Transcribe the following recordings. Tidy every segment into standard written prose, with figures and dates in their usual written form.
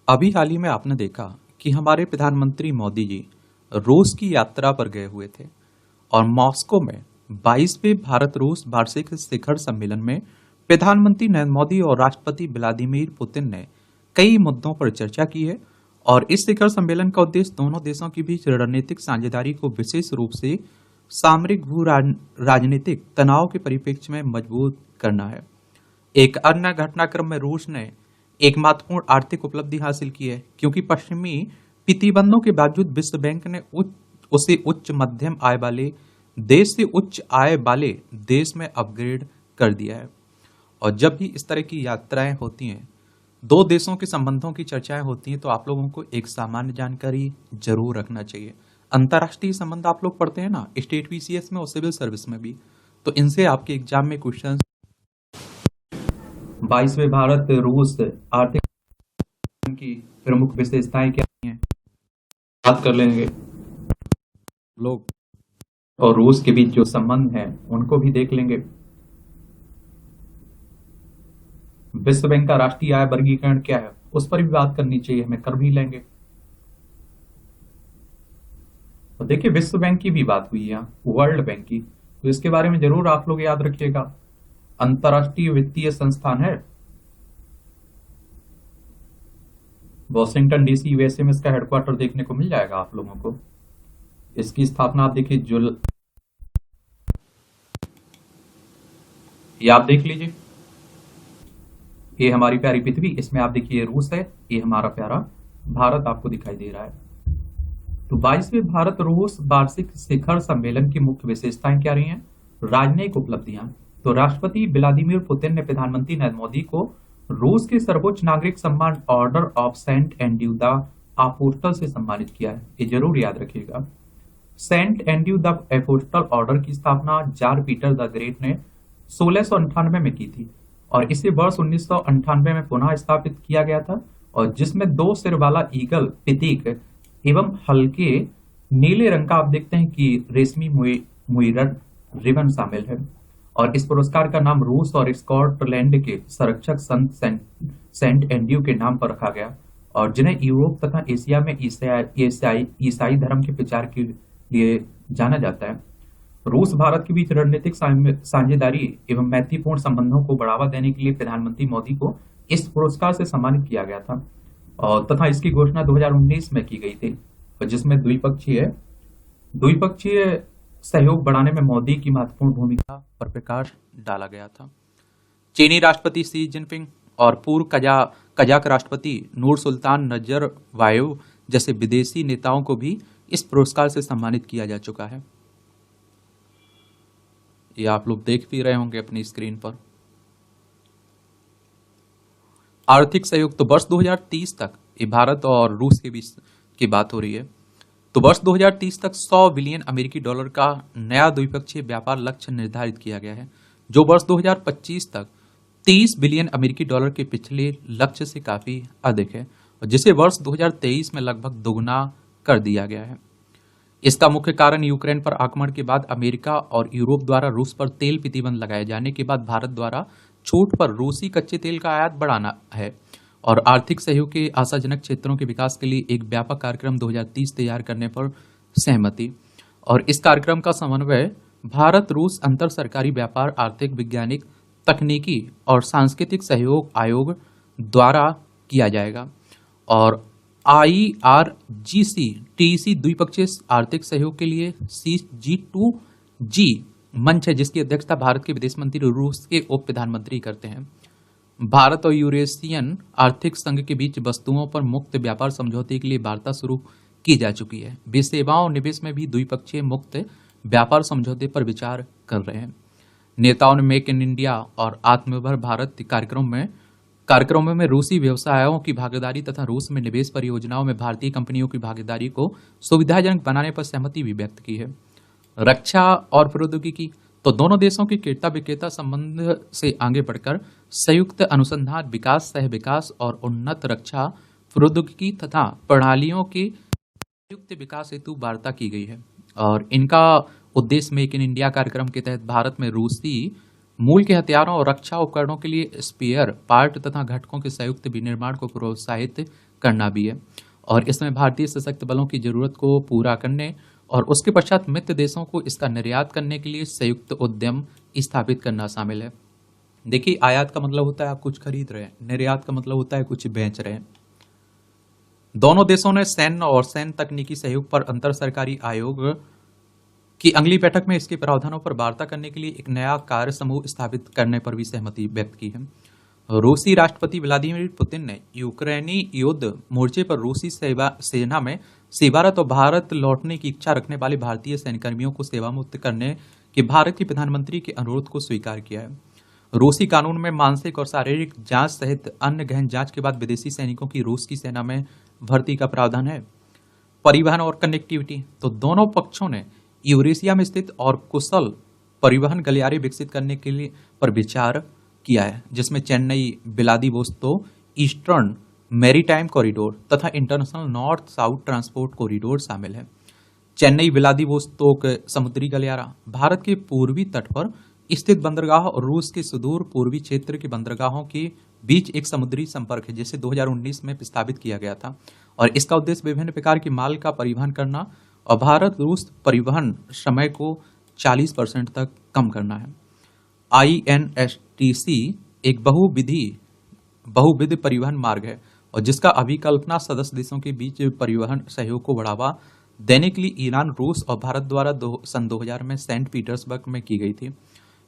अभी हाल ही में आपने देखा कि हमारे प्रधानमंत्री मोदी जी रूस की यात्रा पर गए हुए थे और मॉस्को में 22वें भारत रूस वार्षिक शिखर सम्मेलन में प्रधानमंत्री नरेंद्र मोदी और राष्ट्रपति व्लादिमीर पुतिन ने कई मुद्दों पर चर्चा की है। और इस शिखर सम्मेलन का उद्देश्य दोनों देशों के बीच रणनीतिक साझेदारी को विशेष रूप से सामरिक भू राजनीतिक तनाव के परिप्रेक्ष्य में मजबूत करना है। एक अन्य घटनाक्रम में रूस ने एक महत्वपूर्ण आर्थिक उपलब्धि हासिल की है, क्योंकि पश्चिमी प्रतिबंधों के बावजूद विश्व बैंक ने उसे उच्च मध्यम आय वाले देश से उच्च आय वाले देश में अपग्रेड कर दिया है। और जब भी इस तरह की यात्राएं होती हैं, दो देशों के संबंधों की चर्चाएं होती हैं, तो आप लोगों को एक सामान्य जानकारी जरूर रखना चाहिए। अंतर्राष्ट्रीय संबंध आप लोग पढ़ते हैं ना, स्टेट पीसीएस में और सिविल सर्विस में भी, तो इनसे आपके एग्जाम में क्वेश्चन 22वें भारत रूस आर्थिक की प्रमुख विशेषताएं क्या हैं बात कर लेंगे लोग, और रूस के बीच जो संबंध हैं उनको भी देख लेंगे। विश्व बैंक का राष्ट्रीय आय वर्गीकरण क्या है उस पर भी बात करनी चाहिए, हमें कर भी लेंगे। तो देखिए, विश्व बैंक की भी बात हुई है, वर्ल्ड बैंक की, तो इसके बारे में जरूर आप लोग याद रखिएगा। अंतरराष्ट्रीय वित्तीय संस्थान है वॉशिंगटन डीसी यूएसए में, इसका हेडक्वार्टर देखने को मिल जाएगा आप लोगों को। इसकी स्थापना आप देखिए ये आप देख लीजिए, ये हमारी प्यारी पृथ्वी, इसमें आप देखिए रूस है, ये हमारा प्यारा भारत आपको दिखाई दे रहा है। तो 22वें भारत रूस वार्षिक शिखर सम्मेलन की मुख्य विशेषताएं क्या रही हैं? राजनयिक उपलब्धियां। तो राष्ट्रपति व्लादिमीर पुतिन ने प्रधानमंत्री नरेंद्र मोदी को रूस के सर्वोच्च नागरिक सम्मान Order of Saint Andrew the Apostle से सम्मानित किया है, ये जरूर याद रखिएगा। Saint Andrew the Apostle Order की स्थापना जार पीटर द ग्रेट ने 1698 में की थी और इसे वर्ष 1998 में पुनः स्थापित किया गया था, और जिसमें 2 सिर वाला ईगल प्रतीक एवं हल्के नीले रंग का आप देखते हैं कि रेशमी मुइरन रिबन शामिल है। और इस पुरस्कार का नाम रूस और स्कॉटलैंड के संरक्षक संत सेंट एंड्रयू के नाम पर रखा गया, और जिन्हें यूरोप तथा एशिया में ईसाई धर्म के प्रचार के लिए जाना जाता है। रूस भारत के बीच रणनीतिक साझेदारी एवं मैत्रीपूर्ण संबंधों को बढ़ावा देने के लिए प्रधानमंत्री मोदी को इस पुरस्कार से सम्मानित किया गया था, और तथा इसकी घोषणा 2019 में की गई थी, जिसमें द्विपक्षीय सहयोग बढ़ाने में मोदी की महत्वपूर्ण भूमिका पर प्रकाश डाला गया था। चीनी राष्ट्रपति शी जिनपिंग और पूर्व कजाक राष्ट्रपति नूर सुल्तान नजरबायेव जैसे विदेशी नेताओं को भी इस पुरस्कार से सम्मानित किया जा चुका है। ये आप लोग देख भी रहे होंगे अपनी स्क्रीन पर। आर्थिक सहयोग, तो वर्ष 2030 तक, ये भारत और रूस के बीच की बात हो रही है, तो वर्ष 2030 तक 100 बिलियन अमेरिकी डॉलर का नया द्विपक्षीय व्यापार लक्ष्य निर्धारित किया गया है, जो वर्ष 2025 तक 30 बिलियन अमेरिकी डॉलर के पिछले लक्ष्य से काफी अधिक है, और जिसे वर्ष 2023 में लगभग दोगुना कर दिया गया है। इसका मुख्य कारण यूक्रेन पर आक्रमण के बाद अमेरिका और यूरोप द्वारा रूस पर तेल प्रतिबंध लगाए जाने के बाद भारत द्वारा छूट पर रूसी कच्चे तेल का आयात बढ़ाना है, और आर्थिक सहयोग के आशाजनक क्षेत्रों के विकास के लिए एक व्यापक कार्यक्रम 2030 तैयार करने पर सहमति। और इस कार्यक्रम का समन्वय भारत रूस अंतर सरकारी व्यापार, आर्थिक, वैज्ञानिक, तकनीकी और सांस्कृतिक सहयोग आयोग द्वारा किया जाएगा। और IRGC TEC द्विपक्षीय आर्थिक सहयोग के लिए CG2G मंच है, जिसकी अध्यक्षता भारत के विदेश मंत्री रूस के उप प्रधानमंत्री करते हैं। भारत और यूरेशियन आर्थिक संघ के बीच वस्तुओं पर मुक्त व्यापार समझौते के लिए वार्ता शुरू की जा चुकी है। वे सेवाओं और निवेश में भी द्विपक्षीय मुक्त व्यापार समझौते पर विचार कर रहे हैं। नेताओं ने मेक इन इंडिया और आत्मनिर्भर भारत कार्यक्रमों में रूसी व्यवसायों की भागीदारी तथा रूस में निवेश परियोजनाओं में भारतीय कंपनियों की भागीदारी को सुविधाजनक बनाने पर सहमति भी व्यक्त की है। रक्षा और प्रौद्योगिकी, तो दोनों देशों के क्रेता विक्रेता संबंध से आगे बढ़कर संयुक्त अनुसंधान, विकास, सह विकास और उन्नत रक्षा प्रौद्योगिकी तथा प्रणालियों के संयुक्त विकास हेतु वार्ता की गई है। और इनका उद्देश्य मेक इन इंडिया कार्यक्रम के तहत भारत में रूसी मूल के हथियारों और रक्षा उपकरणों के लिए स्पेयर पार्ट तथा घटकों के संयुक्त विनिर्माण को प्रोत्साहित करना भी है। और इसमें भारतीय सशक्त बलों की जरूरत को पूरा करने और उसके पश्चात मित्र देशों को इसका निर्यात करने के लिए संयुक्त उद्यम स्थापित करना शामिल है। देखिए, आयात का मतलब होता है आप कुछ खरीद रहे हैं, निर्यात का मतलब होता है कुछ बेच रहे हैं। दोनों देशों ने सैन्य और सैन्य तकनीकी सहयोग पर अंतर सरकारी आयोग की अगली बैठक में इसके प्रावधानों पर वार्ता करने के लिए एक नया कार्य समूह स्थापित करने पर भी सहमति व्यक्त की है। रूसी राष्ट्रपति व्लादिमीर पुतिन ने यूक्रेनी युद्ध मोर्चे पर रूसी सेना में सेवारत और भारत लौटने की इच्छा रखने वाले भारतीय सैन्यकर्मियों को सेवा मुक्त करने के भारत के प्रधानमंत्री के अनुरोध को स्वीकार किया है। रूसी कानून में मानसिक और शारीरिक जांच सहित अन्य गहन जांच के बाद विदेशी सैनिकों की रूस की सेना में भर्ती का प्रावधान है। परिवहन और कनेक्टिविटी, तो दोनों पक्षों ने यूरेशिया में स्थित और कुशल परिवहन गलियारे विकसित करने के लिए पर विचार किया है, जिसमें Chennai Vladivostok eastern maritime corridor तथा international north south transport corridor शामिल है। चेन्नई व्लादिवोस्तोक समुद्री गलियारा भारत के पूर्वी तट पर स्थित बंदरगाह और रूस के सुदूर पूर्वी क्षेत्र के बंदरगाहों के बीच एक समुद्री संपर्क है, जिसे 2019 में प्रस्तावित किया गया था और इसका उद्देश्य विभिन्न प्रकार के माल का परिवहन करना और भारत रूस परिवहन समय को 40% तक कम करना है। INSTC एक बहुविध परिवहन मार्ग है और जिसका अभिकल्पना सदस्य देशों के बीच परिवहन सहयोग को बढ़ावा देने के लिए ईरान, रूस और भारत द्वारा सन 2000 में सेंट पीटर्सबर्ग में की गई थी।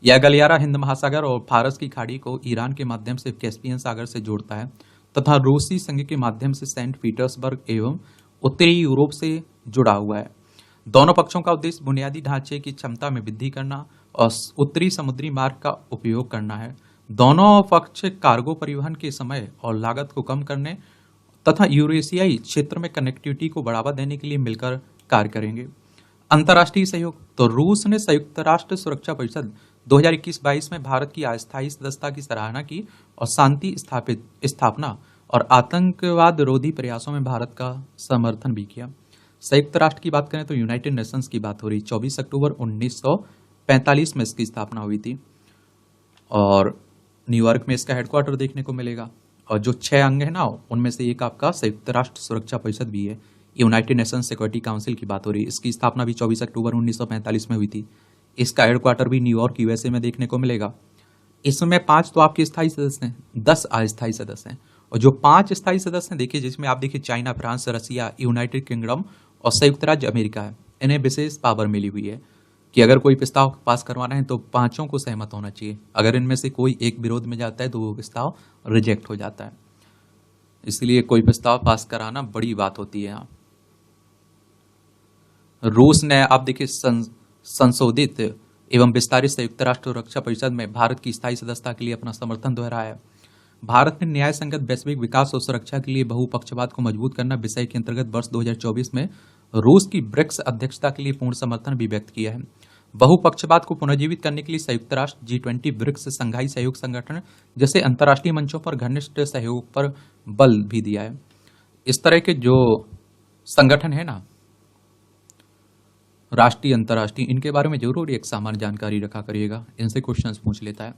यह गलियारा हिंद महासागर और फारस की खाड़ी को ईरान के माध्यम से कैस्पियन सागर से जोड़ता है तथा रूसी संघ के माध्यम से सेंट पीटर्सबर्ग एवं उत्तरी यूरोप से जुड़ा हुआ है। दोनों पक्षों का उद्देश्य बुनियादी ढांचे की क्षमता में वृद्धि करना और उत्तरी समुद्री मार्ग का उपयोग करना है। दोनों पक्ष कार्गो परिवहन के समय और लागत को कम करने तथा यूरेशियाई क्षेत्र में कनेक्टिविटी को बढ़ावा देने के लिए मिलकर कार्य करेंगे। अंतर्राष्ट्रीय सहयोग, तो रूस ने संयुक्त राष्ट्र सुरक्षा परिषद 2021-22 में भारत की अस्थायी सदस्यता की सराहना की और शांति स्थापना और आतंकवाद विरोधी प्रयासों में भारत का समर्थन भी किया। संयुक्त राष्ट्र की बात करें तो यूनाइटेड नेशंस की बात हो रही। 24 अक्टूबर 1945 में इसकी स्थापना हुई थी और न्यूयॉर्क में इसका हेडक्वार्टर देखने को मिलेगा। और जो 6 अंग है ना, उनमें से एक आपका संयुक्त राष्ट्र सुरक्षा परिषद भी है। यूनाइटेड नेशंस सिक्योरिटी काउंसिल की बात हो रही है। इसकी स्थापना भी 24 अक्टूबर 1945 में हुई थी। इसका हेडक्वार्टर भी न्यूयॉर्क यूएसए में देखने को मिलेगा। इसमें 5 तो आपके स्थायी सदस्य हैं, 10 अस्थायी सदस्य हैं। और जो 5 स्थायी सदस्य हैं, देखिए जिसमें आप देखिए चाइना, फ्रांस, रसिया, यूनाइटेड किंगडम और संयुक्त राज्य अमेरिका है। इन्हें विशेष पावर मिली हुई है कि अगर कोई प्रस्ताव पास करवाना है तो 5 को सहमत होना चाहिए। अगर इनमें से कोई एक विरोध में जाता है तो वो प्रस्ताव रिजेक्ट हो जाता है। इसलिए कोई प्रस्ताव पास कराना बड़ी बात होती है। यहाँ रूस ने आप देखिए संशोधित एवं विस्तारित संयुक्त राष्ट्र सुरक्षा परिषद में भारत की स्थायी सदस्यता के लिए अपना समर्थन दोहराया है। भारत ने न्याय संगत वैश्विक विकास और सुरक्षा के लिए बहुपक्षवाद को मजबूत करना विषय के अंतर्गत वर्ष 2024 में रूस की ब्रिक्स अध्यक्षता के लिए पूर्ण समर्थन भी व्यक्त किया है। बहुपक्षवाद को पुनर्जीवित करने के लिए संयुक्त राष्ट्र, G20, ब्रिक्स, संघाई सहयोग संगठन जैसे अंतर्राष्ट्रीय मंचों पर घनिष्ठ सहयोग पर बल भी दिया है। इस तरह के जो संगठन है ना, राष्ट्रीय, अंतर्राष्ट्रीय, इनके बारे में जरूर एक सामान्य जानकारी रखा करिएगा, इनसे क्वेश्चंस पूछ लेता है।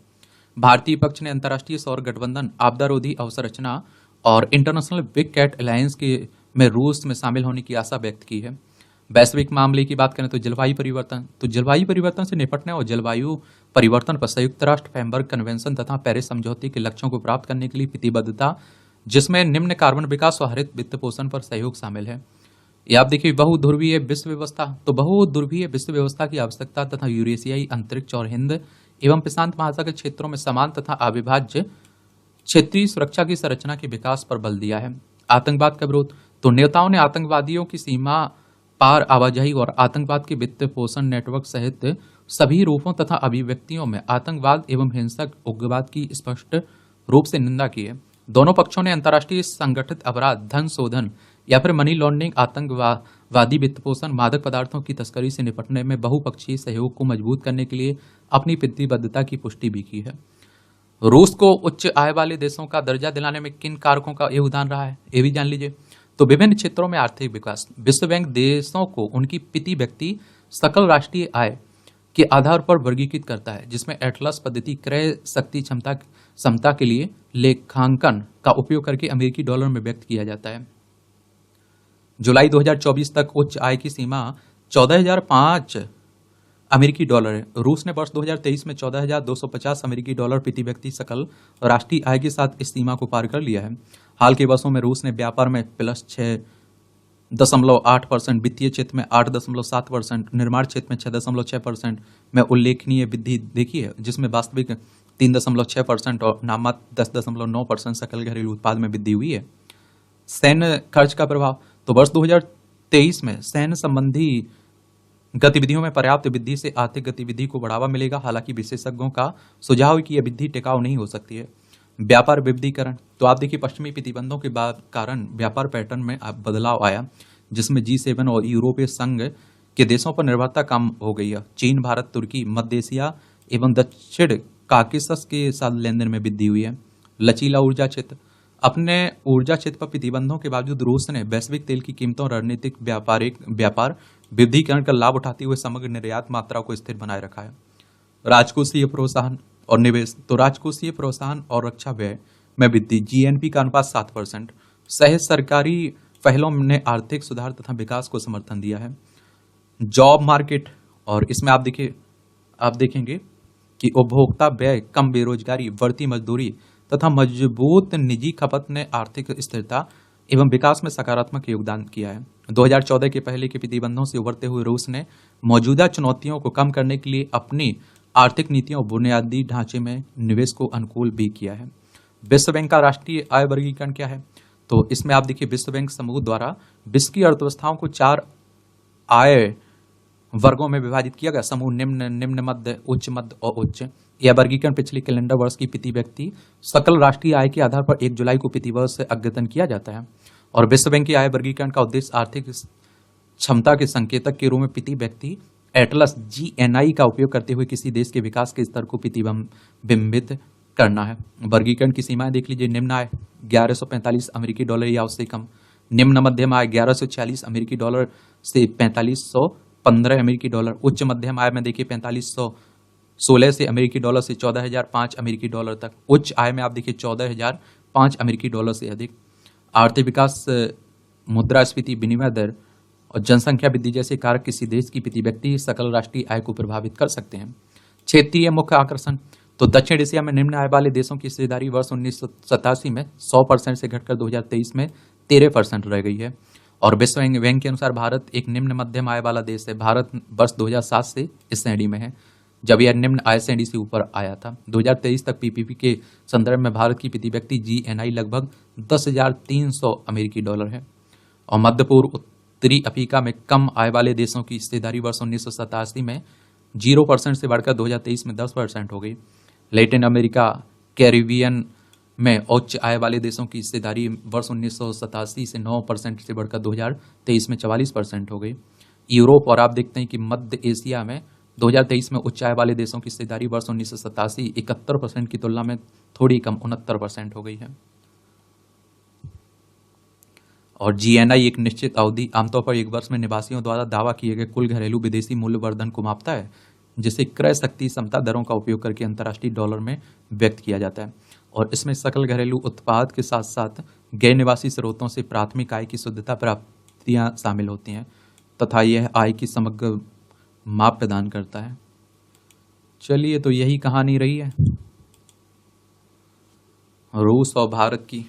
भारतीय पक्ष ने अंतर्राष्ट्रीय सौर गठबंधन, आपदा रोधी अवसंरचना और इंटरनेशनल बिग कैट अलायंस के में रूस में शामिल होने की आशा व्यक्त की है। वैश्विक मामले की बात करें तो जलवायु परिवर्तन, तो जलवायु परिवर्तन से निपटने और जलवायु परिवर्तन पर संयुक्त राष्ट्र फ्रेमवर्क कन्वेंशन तथा पेरिस समझौते के लक्ष्यों को प्राप्त करने के लिए प्रतिबद्धता, जिसमें निम्न कार्बन विकास और हरित वित्त पोषण पर सहयोग शामिल है। या आप देखिए बहुध्रुवीय विश्व व्यवस्था, तो बहुध्रुवीय विश्व व्यवस्था की आवश्यकता तथा यूरेशियाई अंतरिक्ष और हिंद एवं प्रशांत महासागर क्षेत्रों में समान तथा अविभाज्य क्षेत्रीय सुरक्षा की संरचना के विकास पर बल दिया है। आतंकवाद का विरोध, तो नेताओं ने आतंकवादियों की सीमा पार आवाजाही और आतंकवाद के वित्त पोषण नेटवर्क सहित सभी रूपों तथा अभिव्यक्तियों में आतंकवाद एवं हिंसक उग्रवाद की स्पष्ट रूप से निंदा की है। दोनों पक्षों ने अंतर्राष्ट्रीय संगठित अपराध, धन शोधन या फिर मनी लॉन्ड्रिंग, आतंकवादी वित्त पोषण, मादक पदार्थों की तस्करी से निपटने में बहुपक्षीय सहयोग को मजबूत करने के लिए अपनी प्रतिबद्धता की पुष्टि भी की है। रूस को उच्च आय वाले देशों का दर्जा दिलाने में किन कारकों का योगदान रहा है, ये भी जान लीजिए। तो विभिन्न क्षेत्रों में आर्थिक विकास, विश्व बैंक देशों को उनकी प्रति व्यक्ति सकल राष्ट्रीय आय के आधार पर वर्गीकृत करता है, जिसमें एटलस पद्धति क्रय शक्ति क्षमता के लिए लेखांकन का उपयोग करके अमेरिकी डॉलर में व्यक्त किया जाता है। जुलाई 2024 तक उच्च आय की सीमा 14,005 अमेरिकी डॉलर है। रूस ने वर्ष 2023 में 14,250 अमेरिकी डॉलर प्रति व्यक्ति सकल राष्ट्रीय आय के साथ इस सीमा को पार कर लिया है। हाल के वर्षों में रूस ने व्यापार में +6.8%, वित्तीय क्षेत्र में 8.7%, निर्माण क्षेत्र में 6.6% में उल्लेखनीय वृद्धि देखी है, जिसमें वास्तविक 3.6% और नाममात्र 10.9% सकल घरेलू उत्पाद में वृद्धि हुई है। सैन्य खर्च का प्रभाव, तो वर्ष 2023 में सैन्य संबंधी गतिविधियों में पर्याप्त वृद्धि से आर्थिक गतिविधि को बढ़ावा मिलेगा। हालांकि विशेषज्ञों का सुझाव है कि यह वृद्धि टिकाऊ नहीं हो सकती है। व्यापार विविधीकरण, तो आप देखिए पश्चिमी प्रतिबंधों के कारण व्यापार पैटर्न में बदलाव आया, जिसमें G7 और यूरोपीय संघ के देशों पर निर्भरता कम हो गई है। चीन, भारत, तुर्की, मध्य एशिया एवं दक्षिण काकेशस के साथ लेन देन में वृद्धि हुई है। लचीला ऊर्जा क्षेत्र, अपने ऊर्जा क्षेत्र पर प्रतिबंधों के बावजूद रूस ने वैश्विक तेल की कीमतों और रणनीतिक व्यापार विविधीकरण का लाभ उठाते हुए समग्र निर्यात मात्रा को स्थिर बनाए रखा है। राजकोषीय प्रोत्साहन और निवेश, तो राजकोषीय प्रोत्साहन और रक्षा व्यय में वृद्धि, GNP का अनुपात 7%, सहित सरकारी पहलों ने आर्थिक सुधार तथा विकास को समर्थन दिया है। जॉब मार्केट, और इसमें आप देखेंगे कि उपभोक्ता व्यय, कम बेरोजगारी, बढ़ती मजदूरी तथा मजबूत निजी खपत ने आर्थिक स्थिरता एवं विकास में सकारात्मक योगदान किया है। 2014 के पहले के प्रतिबंधों से उभरते हुए रूस ने मौजूदा चुनौतियों को कम करने के लिए अपनी आर्थिक नीतियों और बुनियादी ढांचे में निवेश को अनुकूल भी किया है। विश्व बैंक का राष्ट्रीय आय वर्गीकरण क्या है, तो इसमें आप देखिए विश्व बैंक समूह द्वारा विश्व की अर्थव्यवस्थाओं को 4 आय वर्गों में विभाजित किया गया। समूह निम्न, निम्न मध्य, उच्च मध्य और उच्च। यह वर्गीकरण पिछले कैलेंडर वर्ष की प्रति व्यक्ति सकल राष्ट्रीय आय के आधार पर 1 जुलाई को प्रति वर्ष से अद्यतन किया जाता है। और विश्व बैंक की आय वर्गीकरण का उद्देश्य आर्थिक क्षमता के संकेतक के रूप में प्रति व्यक्ति एटलस GNI का उपयोग करते हुए किसी देश के विकास के स्तर को प्रतिबिंबित करना है। वर्गीकरण की सीमाएं देख लीजिए। निम्न आय 1145 अमेरिकी डॉलर या उससे कम, निम्न मध्यम आय 1146 अमेरिकी डॉलर से 4515 अमेरिकी डॉलर, उच्च मध्यम आय में देखिए 4516 से अमेरिकी डॉलर से 14,005 अमेरिकी डॉलर तक, उच्च आय में आप देखिए 14,005 अमेरिकी डॉलर से अधिक। आर्थिक विकास, मुद्रास्फीति, विनिमय दर और जनसंख्या वृद्धि जैसे कारक किसी देश की प्रति व्यक्ति सकल राष्ट्रीय आय को प्रभावित कर सकते हैं। क्षेत्रीय मुख्य आकर्षण, तो दक्षिण एशिया में निम्न आय वाले देशों की हिस्सेदारी वर्ष 1987 में 100% से घटकर 2023 में 13% रह गई है। और विश्व बैंक के अनुसार भारत एक निम्न मध्यम आय वाला देश है। भारत वर्ष 2007 से इस श्रेणी में है, जब यह निम्न आय श्रेणी से ऊपर आया था। 2023 तक PPP के संदर्भ में भारत की प्रति व्यक्ति GNI लगभग 10,300 अमेरिकी डॉलर है। और मध्य पूर्व उत्तरी अफ्रीका में कम आय वाले देशों की हिस्सेदारी वर्ष 1987 में 0% से बढ़कर 2023 में 10% हो गई। लैटिन अमेरिका, कैरिबियन में उच्च आय वाले देशों की हिस्सेदारी वर्ष 1987 से 9% से बढ़कर 2023 में 44% हो गई। यूरोप और आप देखते हैं कि मध्य एशिया में 2023 में उच्च आय वाले देशों की हिस्सेदारी वर्ष 1987 71% की तुलना में थोड़ी कम 69% हो गई है। और GNI एक निश्चित अवधि, आमतौर पर 1 वर्ष में निवासियों द्वारा दावा किए गए कुल घरेलू विदेशी मूल्य वर्धन को मापता है, जिसे क्रय शक्ति क्षमता दरों का उपयोग करके अंतर्राष्ट्रीय डॉलर में व्यक्त किया जाता है। और इसमें सकल घरेलू उत्पाद के साथ साथ गैर निवासी स्रोतों से प्राथमिक आय की शुद्धता प्राप्तियां शामिल होती हैं तथा यह आय की समग्र माप प्रदान करता है। चलिए, तो यही कहानी रही है रूस और भारत की।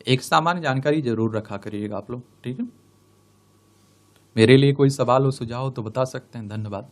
एक सामान्य जानकारी जरूर रखा करिएगा आप लोग, ठीक है। मेरे लिए कोई सवाल हो, सुझाव हो तो बता सकते हैं। धन्यवाद।